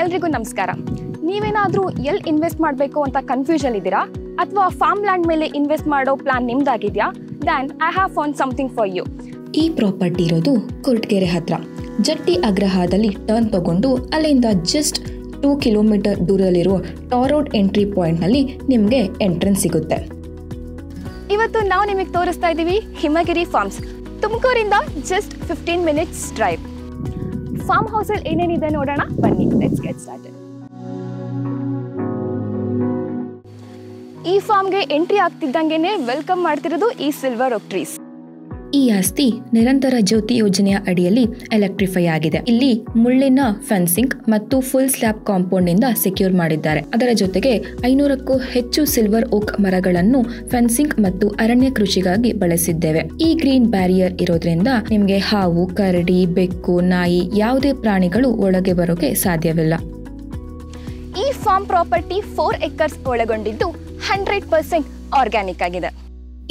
ಎಲ್ರಿಗೂ ನಮಸ್ಕಾರ. ನೀವೇನಾದರೂ ಎಲ್ಲಿ ಇನ್ವೆಸ್ಟ್ ಮಾಡಬೇಕು ಅಂತ ಕನ್ಫ್ಯೂಷನ್ ಇದ್ದೀರಾ ಅಥವಾ ಫಾರ್ಮ್ ಲ್ಯಾಂಡ್ ಮೇಲೆ ಇನ್ವೆಸ್ಟ್ ಮಾಡೋ ಪ್ಲಾನ್ ನಿಮ್ದಾಗಿದೆಯಾ? Then I have found something for you. ಈ ಪ್ರಾಪರ್ಟಿ ಇರೋದು ಕೊರಟಗೆರೆ ಹತ್ರ ಜಟ್ಟಿ ಅಗ್ರಹಾರದಲ್ಲಿ ಟರ್ನ್ ತಗೊಂಡು ಅಲ್ಲಿಂದ ಜಸ್ಟ್ 2 ಕಿಲೋಮೀಟರ್ ದೂರದಲ್ಲಿರುವ ಟಾರ್ ರೋಡ್ ಎಂಟ್ರಿ ಪಾಯಿಂಟ್ನಲ್ಲಿ ನಿಮಗೆ ಎಂಟ್ರೆನ್ಸ್ ಸಿಗುತ್ತೆ. ಇವತ್ತು ನಾವು ನಿಮಗೆ ತೋರಿಸ್ತಾ ಇದ್ದೀವಿ ಹಿಮಗಿರಿ ಫಾರ್ಮ್ಸ್. ತುಮಕೂರಿಂದ ಜಸ್ಟ್ 15 ಮಿನಿಟ್ಸ್ ಡ್ರೈವ್. ಫಾರ್ಮ್ ಹೌಸಲ್ಲಿ ಏನೇನಿದೆ ನೋಡೋಣ ಬನ್ನಿ. Let's get started. ಈ ಫಾರ್ಮ್ಗೆ ಎಂಟ್ರಿ ಆಗ್ತಿದ್ದಂಗೆನೆ ವೆಲ್ಕಮ್ ಮಾಡ್ತಿರೋದು ಈ ಸಿಲ್ವರ್ ಓಕ್ ಟ್ರೀಸ್. ಈ ಆಸ್ತಿ ನಿರಂತರ ಜ್ಯೋತಿ ಯೋಜನೆಯ ಅಡಿಯಲ್ಲಿ ಎಲೆಕ್ಟ್ರಿಫೈ ಆಗಿದೆ. ಇಲ್ಲಿ ಮುಳ್ಳಿನ ಫೆನ್ಸಿಂಗ್ ಮತ್ತು ಫುಲ್ ಸ್ಲ್ಯಾಬ್ ಕಾಂಪೌಂಡ್ ಇಂದ ಸೆಕ್ಯೂರ್ ಮಾಡಿದ್ದಾರೆ. ಅದರ ಜೊತೆಗೆ 500ಕ್ಕೂ ಹೆಚ್ಚು ಸಿಲ್ವರ್ ಓಕ್ ಮರಗಳನ್ನು ಫೆನ್ಸಿಂಗ್ ಮತ್ತು ಅರಣ್ಯ ಕೃಷಿಗಾಗಿ ಬಳಸಿದ್ದೇವೆ. ಈ ಗ್ರೀನ್ ಬ್ಯಾರಿಯರ್ ಇರೋದ್ರಿಂದ ನಿಮಗೆ ಹಾವು, ಕರಡಿ, ಬೆಕ್ಕು, ನಾಯಿ ಯಾವುದೇ ಪ್ರಾಣಿಗಳು ಒಳಗೆ ಬರೋಕೆ ಸಾಧ್ಯವಿಲ್ಲ. ಈ ಫಾರ್ಮ್ ಪ್ರಾಪರ್ಟಿ 4 ಎಕರ್ಸ್ ಒಳಗೊಂಡಿದ್ದು 100% ಆರ್ಗ್ಯಾನಿಕ್ ಆಗಿದೆ.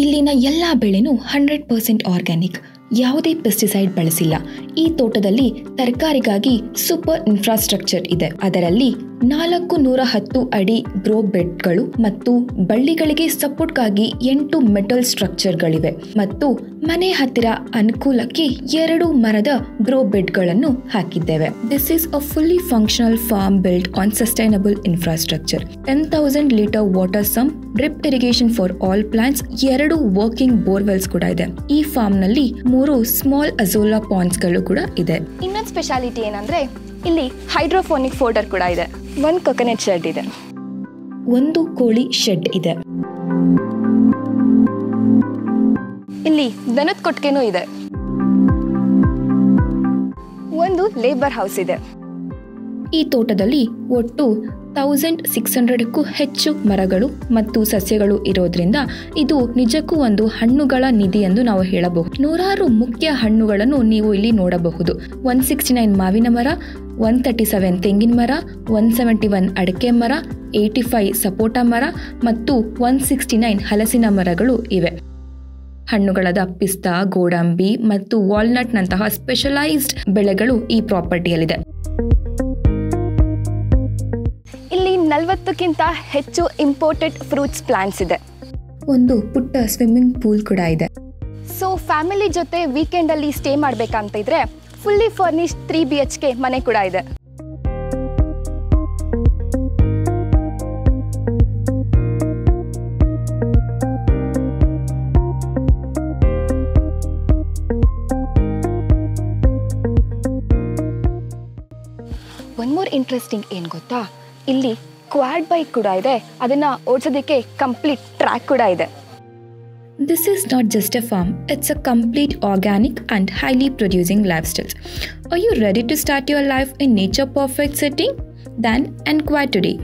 ಇಲ್ಲಿನ ಎಲ್ಲ ಬೆಳೆನೂ 100% ಆರ್ಗ್ಯಾನಿಕ್, ಯಾವುದೇ ಪೆಸ್ಟಿಸೈಡ್ ಬಳಸಿಲ್ಲ. ಈ ತೋಟದಲ್ಲಿ ತರಕಾರಿಗಾಗಿ ಸೂಪರ್ ಇನ್ಫ್ರಾಸ್ಟ್ರಕ್ಚರ್ ಇದೆ. ಅದರಲ್ಲಿ 410 ಅಡಿ ಗ್ರೋ ಬೆಡ್ಗಳು ಮತ್ತು ಬಳ್ಳಿಗಳಿಗೆ ಸಪೋರ್ಟ್ಗಾಗಿ 8 ಮೆಟಲ್ ಸ್ಟ್ರಕ್ಚರ್ಗಳಿವೆ ಮತ್ತು ಮನೆ ಹತ್ತಿರ ಅನುಕೂಲಕ್ಕೆ 2 ಮರದ ಗ್ರೋ ಬೆಡ್ಗಳನ್ನು ಹಾಕಿದ್ದೇವೆ. This is a fully functional farm built on sustainable infrastructure. 10,000 litre water sump, drip irrigation for all plants, 2 working borewells ಕೂಡ ಇದೆ. ಈ ಫಾರ್ಮ್ ನಲ್ಲಿ 3 ಸ್ಮಾಲ್ ಅಜೋಲಾ ಪಾಂಡ್ಸ್ ಗಳು ಕೂಡ ಇದೆ. ಇನ್ನೊಂದು ಸ್ಪೆಷಾಲಿಟಿ ಏನಂದ್ರೆ ಇಲ್ಲಿ ಹೈಡ್ರೋಫೋನಿಕ್ ಫೋಲ್ಡರ್ ಕೂಡ ಇದೆ. 1 ಕೊಕೊನಟ್ ಶೆಡ್ ಇದೆ. 1 ಕೋಳಿ ಶೆಡ್ ಇದೆ. ಇಲ್ಲಿ ದನದ ಕೊಟ್ಟಿಗೆನೂ ಇದೆ. 1 ಲೇಬರ್ ಹೌಸ್ ಇದೆ. ಈ ತೋಟದಲ್ಲಿ ಒಟ್ಟು 1600ಕ್ಕೂ ಹೆಚ್ಚು ಮರಗಳು ಮತ್ತು ಸಸ್ಯಗಳು ಇರೋದ್ರಿಂದ ಇದು ನಿಜಕ್ಕೂ ಒಂದು ಹಣ್ಣುಗಳ ನಿಧಿ ಎಂದು ನಾವು ಹೇಳಬಹುದು. 100 ಮುಖ್ಯ ಹಣ್ಣುಗಳನ್ನು ನೀವು ಇಲ್ಲಿ ನೋಡಬಹುದು. 169 ಮಾವಿನ ಮರ, 137 ತೆಂಗಿನ ಮರ, 171 ಅಡಿಕೆ ಮರ, 85 ಸಪೋಟ ಮರ ಮತ್ತು 169 ಹಲಸಿನ ಮರಗಳು ಇವೆ. ಹಣ್ಣುಗಳಾದ ಪಿಸ್ತಾ, ಗೋಡಂಬಿ ಮತ್ತು ವಾಲ್ನಟ್ ನಂತಹ ಸ್ಪೆಷಲೈಸ್ಡ್ ಬೆಳೆಗಳು ಈ ಪ್ರಾಪರ್ಟಿಯಲ್ಲಿದೆ. ಇಲ್ಲಿ 40ಕ್ಕಿಂತ ಹೆಚ್ಚು ಇಂಪೋರ್ಟೆಡ್ ಫ್ರೂಟ್ಸ್ ಪ್ಲಾಂಟ್ಸ್ ಇದೆ. 1 ಪುಟ್ಟ ಸ್ವಿಮ್ಮಿಂಗ್ ಪೂಲ್ ಕೂಡ ಇದೆ. ಸೊ ಫ್ಯಾಮಿಲಿ ಜೊತೆ ವೀಕೆಂಡ್ ಅಲ್ಲಿ ಸ್ಟೇ ಮಾಡ್ಬೇಕಂತ ಇದ್ರೆ ಫುಲ್ಲಿ ಫರ್ನಿಶ್ಡ್ 3 BHK ಮನೆ ಕೂಡ ಇದೆ. ಒನ್ ಮೋರ್ ಇಂಟ್ರೆಸ್ಟಿಂಗ್ ಏನ್ ಗೊತ್ತಾ, ಇಲ್ಲಿ ಕ್ವಾಡ್ ಬೈಕ್ ಕೂಡ ಇದೆ. ಅದನ್ನ ಓಡಿಸೋದಕ್ಕೆ ಕಂಪ್ಲೀಟ್ ಟ್ರ್ಯಾಕ್ ಕೂಡ ಇದೆ. This is not just a farm, it's a complete organic and highly producing lifestyle. Are you ready to start your life in nature perfect setting? Then inquire today.